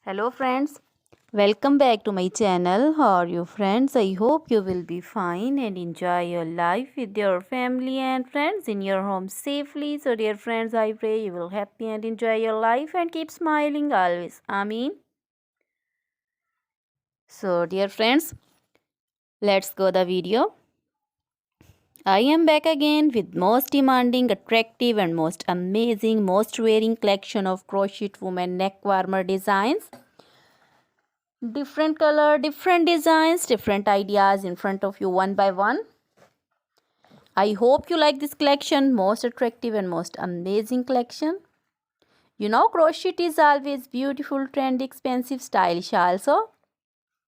Hello friends, welcome back to my channel. How are you friends? I hope you will be fine and enjoy your life with your family and friends in your home safely. So dear friends, I pray you will happy and enjoy your life and keep smiling always. Amen. So dear friends, let's go the video. I am back again with most demanding, attractive and most amazing, most wearing collection of crochet women neck warmer designs. Different color, different designs, different ideas in front of you one by one. I hope you like this collection, most attractive and most amazing collection. You know, crochet is always beautiful, trendy, expensive, stylish also.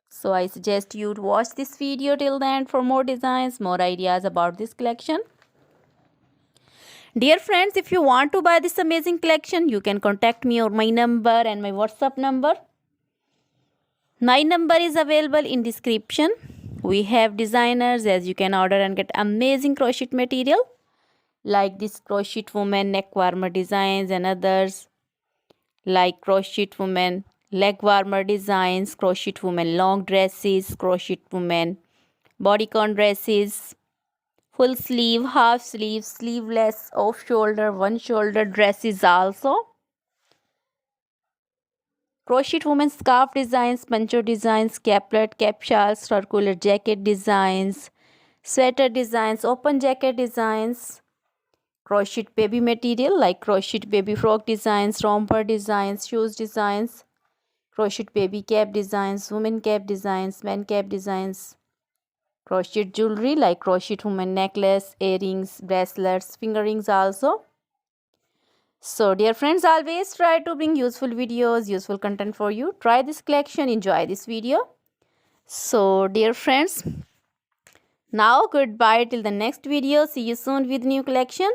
So I suggest you to watch this video till the end for more designs, more ideas about this collection. Dear friends, if you want to buy this amazing collection, you can contact me or my number and my WhatsApp number. My number is available in description. We have designers as you can order and get amazing crochet material like this crochet woman neck warmer designs and others like crochet woman leg warmer designs, crochet woman long dresses, crochet woman bodycon dresses, full sleeve, half sleeve, sleeveless, off shoulder, one shoulder dresses also. Crochet woman scarf designs, poncho designs, caplet, cap shawls, circular jacket designs, sweater designs, open jacket designs, crochet baby material like crochet baby frock designs, romper designs, shoes designs, crochet baby cap designs, women cap designs, men cap designs, crochet jewelry like crochet woman necklace, earrings, bracelets, finger rings also. So dear friends, always try to bring useful videos, useful content for you. Try this collection, enjoy this video. So dear friends, now goodbye till the next video. See you soon with new collection.